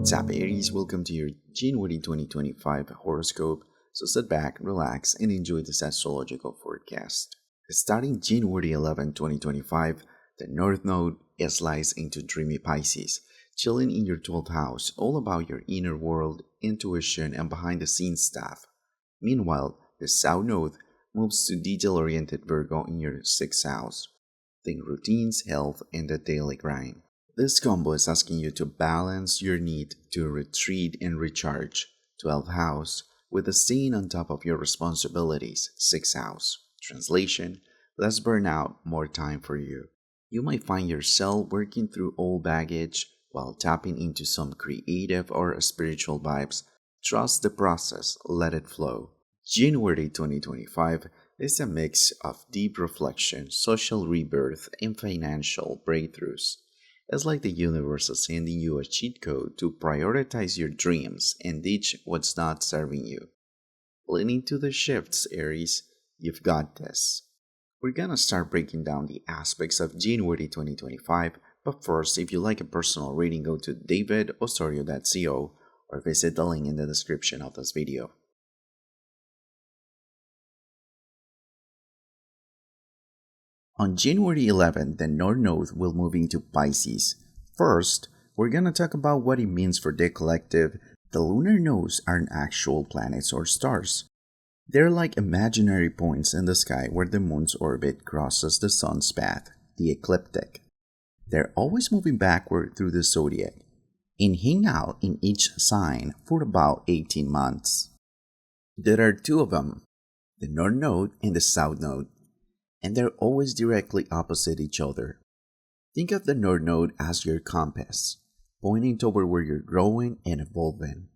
What's up, Aries? Welcome to your January 2025 horoscope. So sit back, relax, and enjoy this astrological forecast. Starting January 11, 2025, the North Node slides into dreamy Pisces, chilling in your 12th house, all about your inner world, intuition, and behind the scenes stuff. Meanwhile, the South Node moves to detail-oriented Virgo in your 6th house. Think routines, health, and the daily grind. This combo is asking you to balance your need to retreat and recharge, 12th house, with the staying on top of your responsibilities, 6th house. Translation: less burnout, more time for you. You might find yourself working through old baggage while tapping into some creative or spiritual vibes. Trust the process, let it flow. January 2025 is a mix of deep reflection, social rebirth, and financial breakthroughs. It's like the universe is sending you a cheat code to prioritize your dreams and ditch what's not serving you. Lean into the shifts, Aries. You've got this. We're gonna start breaking down the aspects of January 2025, but first, if you like a personal reading, go to davidosorio.co or visit the link in the description of this video. On January 11th, the North Node will move into Pisces. First, we're going to talk about what it means for the collective. The lunar nodes aren't actual planets or stars. They're like imaginary points in the sky where the moon's orbit crosses the sun's path, the ecliptic. They're always moving backward through the zodiac and hang out in each sign for about 18 months. There are two of them, the North Node and the South Node, and they're always directly opposite each other. Think of the North Node as your compass, pointing toward where you're growing and evolving.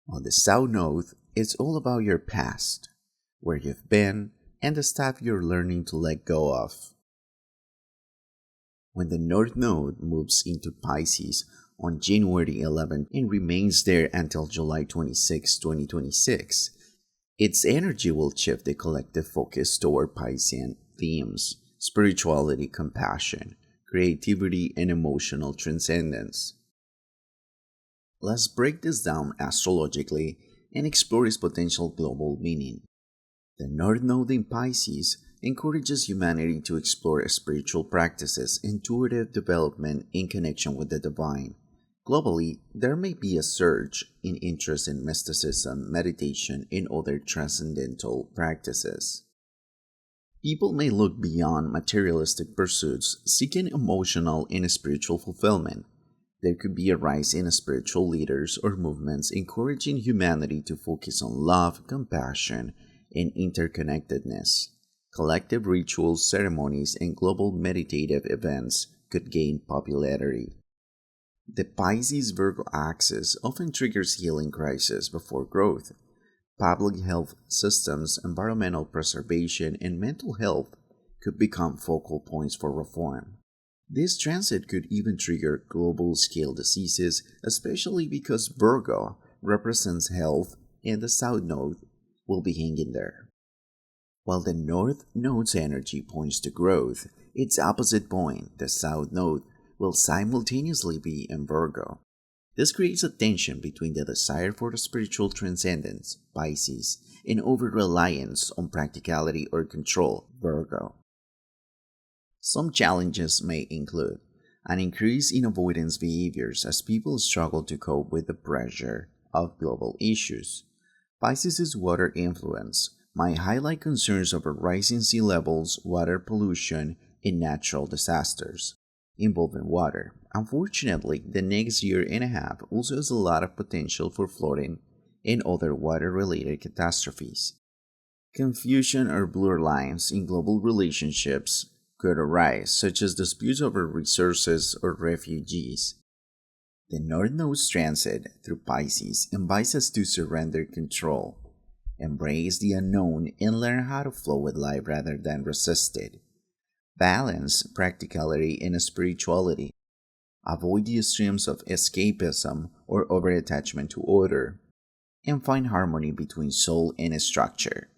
On the South Node, it's all about your past, where you've been, and the stuff you're learning to let go of. When the North Node moves into Pisces on January 11th and remains there until July 26, 2026, its energy will shift the collective focus toward Piscean themes: spirituality, compassion, creativity, and emotional transcendence. Let's break this down astrologically and explore its potential global meaning. The North Node in Pisces encourages humanity to explore spiritual practices, intuitive development, in connection with the divine. Globally, there may be a surge in interest in mysticism, meditation, and other transcendental practices. People may look beyond materialistic pursuits, seeking emotional and spiritual fulfillment. There could be a rise in spiritual leaders or movements encouraging humanity to focus on love, compassion, and interconnectedness. Collective rituals, ceremonies, and global meditative events could gain popularity. The Pisces-Virgo axis often triggers healing crises before growth. Public health systems, environmental preservation, and mental health could become focal points for reform. This transit could even trigger global-scale diseases, especially because Virgo represents health and the South Node will be hanging there. While the North Node's energy points to growth, its opposite point, the South Node, will simultaneously be in Virgo. This creates a tension between the desire for the spiritual transcendence, Pisces, and over-reliance on practicality or control, Virgo. Some challenges may include an increase in avoidance behaviors as people struggle to cope with the pressure of global issues. Pisces' water influence might highlight concerns over rising sea levels, water pollution, and natural disasters involving water. Unfortunately, the next year and a half also has a lot of potential for flooding and other water-related catastrophes. Confusion or blurred lines in global relationships could arise, such as disputes over resources or refugees. The North Node's transit through Pisces invites us to surrender control, embrace the unknown, and learn how to flow with life rather than resist it. Balance practicality and spirituality. Avoid the extremes of escapism or overattachment to order, and find harmony between soul and structure.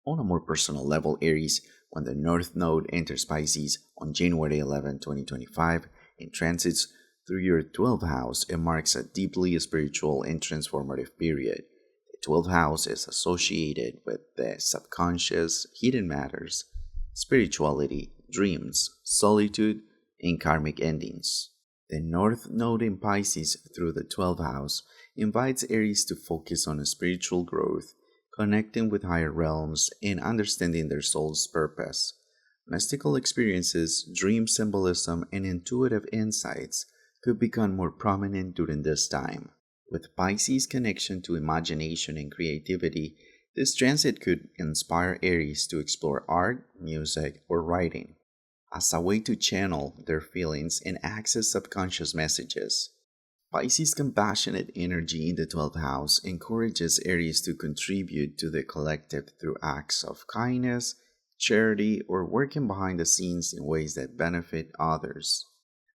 On a more personal level, Aries, when the North Node enters Pisces on January 11, 2025, and transits through your 12th house, it marks a deeply spiritual and transformative period. The 12th house is associated with the subconscious, hidden matters, spirituality, dreams, solitude, and karmic endings. The North Node in Pisces through the 12th house invites Aries to focus on spiritual growth, connecting with higher realms, and understanding their soul's purpose. Mystical experiences, dream symbolism, and intuitive insights could become more prominent during this time. With Pisces' connection to imagination and creativity, this transit could inspire Aries to explore art, music, or writing as a way to channel their feelings and access subconscious messages. Pisces' compassionate energy in the 12th house encourages Aries to contribute to the collective through acts of kindness, charity, or working behind the scenes in ways that benefit others.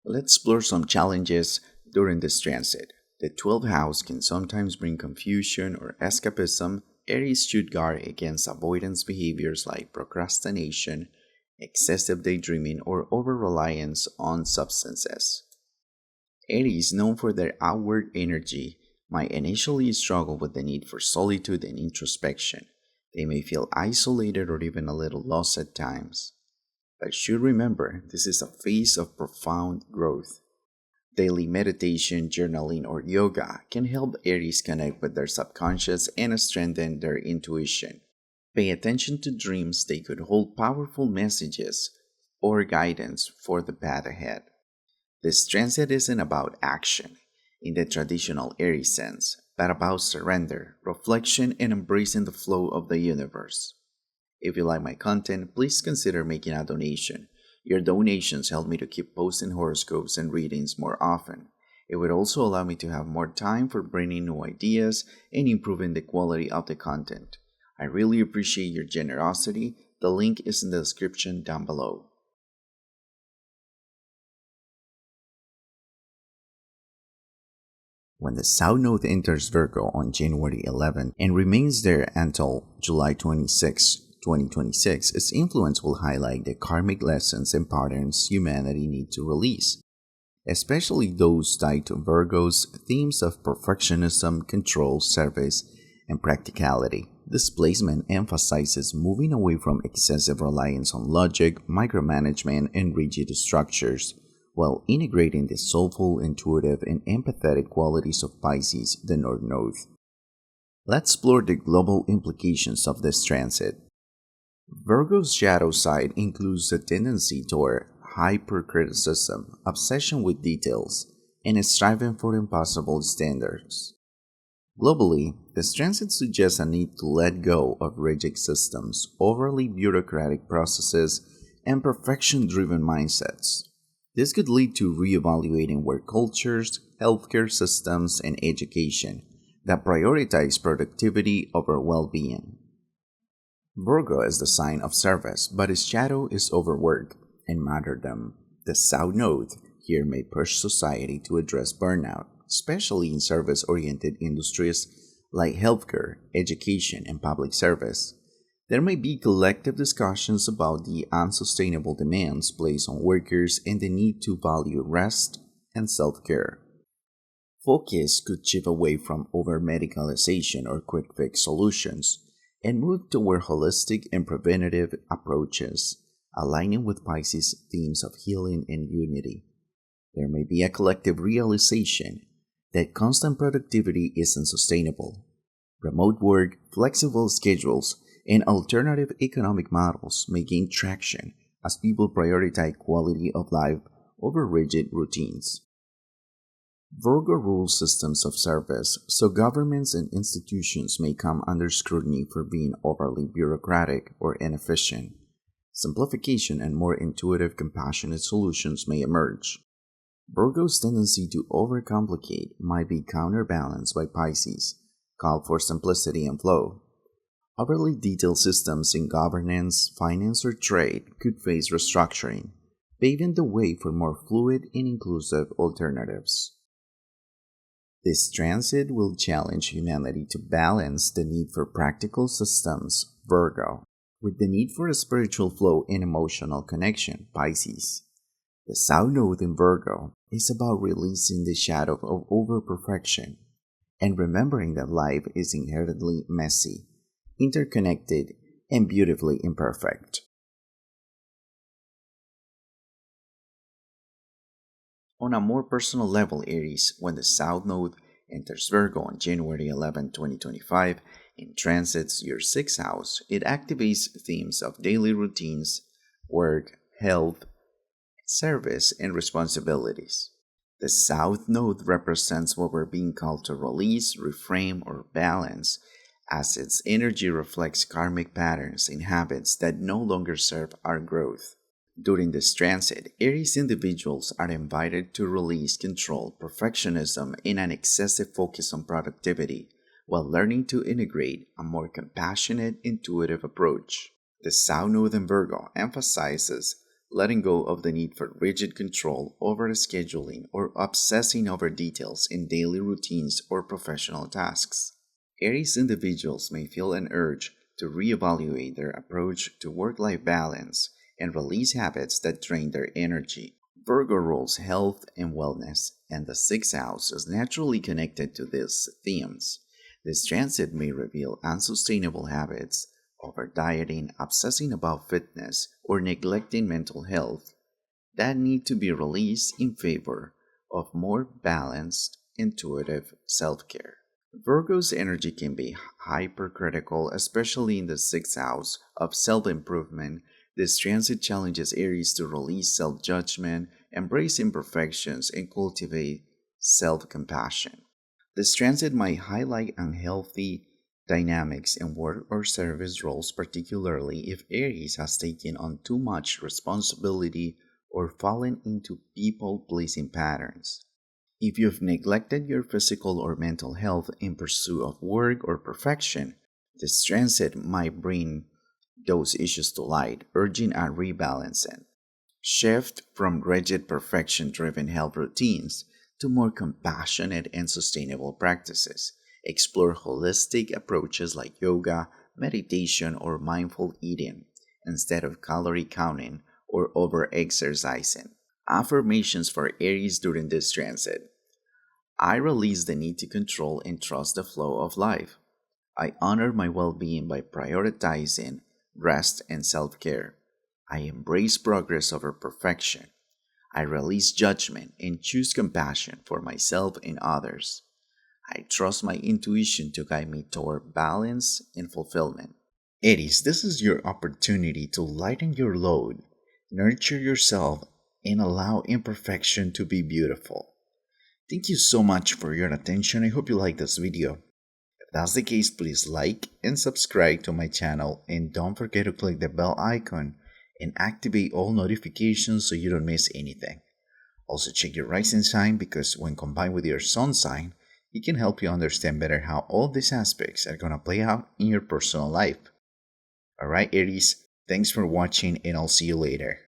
Let's explore some challenges during this transit. The 12th house can sometimes bring confusion or escapism. Aries should guard against avoidance behaviors like procrastination, excessive daydreaming, or over-reliance on substances. Aries, known for their outward energy, might initially struggle with the need for solitude and introspection. They may feel isolated or even a little lost at times. But should remember, this is a phase of profound growth. Daily meditation, journaling, or yoga can help Aries connect with their subconscious and strengthen their intuition. Pay attention to dreams, they could hold powerful messages or guidance for the path ahead. This transit isn't about action in the traditional Aries sense, but about surrender, reflection, and embracing the flow of the universe. If you like my content, please consider making a donation. Your donations help me to keep posting horoscopes and readings more often. It would also allow me to have more time for bringing new ideas and improving the quality of the content. I really appreciate your generosity. The link is in the description down below. When the South Node enters Virgo on January 11 and remains there until July 26, 2026, its influence will highlight the karmic lessons and patterns humanity needs to release, especially those tied to Virgo's themes of perfectionism, control, service, and practicality. This placement emphasizes moving away from excessive reliance on logic, micromanagement, and rigid structures, while integrating the soulful, intuitive, and empathetic qualities of Pisces, the North Node. Let's explore the global implications of this transit. Virgo's shadow side includes a tendency toward hypercriticism, obsession with details, and striving for impossible standards. Globally, this transit suggests a need to let go of rigid systems, overly bureaucratic processes, and perfection-driven mindsets. This could lead to reevaluating work cultures, healthcare systems, and education that prioritize productivity over well-being. Virgo is the sign of service, but its shadow is overwork and martyrdom. The South Node here may push society to address burnout, especially in service-oriented industries like healthcare, education, and public service. There may be collective discussions about the unsustainable demands placed on workers and the need to value rest and self-care. Focus could shift away from over-medicalization or quick-fix solutions and move toward holistic and preventative approaches, aligning with Pisces' themes of healing and unity. There may be a collective realization that constant productivity isn't sustainable. Remote work, flexible schedules, and alternative economic models may gain traction as people prioritize quality of life over rigid routines. Virgo rules systems of service, so governments and institutions may come under scrutiny for being overly bureaucratic or inefficient. Simplification and more intuitive, compassionate solutions may emerge. Virgo's tendency to overcomplicate might be counterbalanced by Pisces' call for simplicity and flow. Overly detailed systems in governance, finance, or trade could face restructuring, paving the way for more fluid and inclusive alternatives. This transit will challenge humanity to balance the need for practical systems, Virgo, with the need for a spiritual flow and emotional connection, Pisces. The South Node in Virgo is about releasing the shadow of overperfection and remembering that life is inherently messy, interconnected, and beautifully imperfect. On a more personal level, Aries, when the South Node enters Virgo on January 11, 2025, and transits your sixth house, it activates themes of daily routines, work, health, service, and responsibilities. The South Node represents what we're being called to release, reframe, or balance, as its energy reflects karmic patterns and habits that no longer serve our growth. During this transit, Aries individuals are invited to release control, perfectionism, and an excessive focus on productivity, while learning to integrate a more compassionate, intuitive approach. The South Node in Virgo emphasizes letting go of the need for rigid control over scheduling or obsessing over details in daily routines or professional tasks. Aries individuals may feel an urge to reevaluate their approach to work-life balance and release habits that drain their energy. Virgo rules health and wellness, and the sixth house is naturally connected to these themes. This transit may reveal unsustainable habits, over dieting, obsessing about fitness, or neglecting mental health that need to be released in favor of more balanced, intuitive self care. Virgo's energy can be hypercritical, especially in the sixth house of self improvement. This transit challenges Aries to release self judgment, embrace imperfections, and cultivate self compassion. This transit might highlight unhealthy dynamics in work or service roles, particularly if Aries has taken on too much responsibility or fallen into people pleasing patterns. If you've neglected your physical or mental health in pursuit of work or perfection, this transit might bring those issues to light, urging a rebalancing. Shift from rigid perfection driven health routines to more compassionate and sustainable practices. Explore holistic approaches like yoga, meditation, or mindful eating instead of calorie counting or over exercising. Affirmations for Aries during this transit. I release the need to control and trust the flow of life. I honor my well being by prioritizing rest and self care. I embrace progress over perfection. I release judgment and choose compassion for myself and others. I trust my intuition to guide me toward balance and fulfillment. Aries, this is your opportunity to lighten your load, nurture yourself, and allow imperfection to be beautiful. Thank you so much for your attention. I hope you like this video. If that's the case, please like and subscribe to my channel, and don't forget to click the bell icon and activate all notifications so you don't miss anything. Also check your rising sign, because when combined with your sun sign, it can help you understand better how all these aspects are going to play out in your personal life. Alright Aries, thanks for watching, and I'll see you later.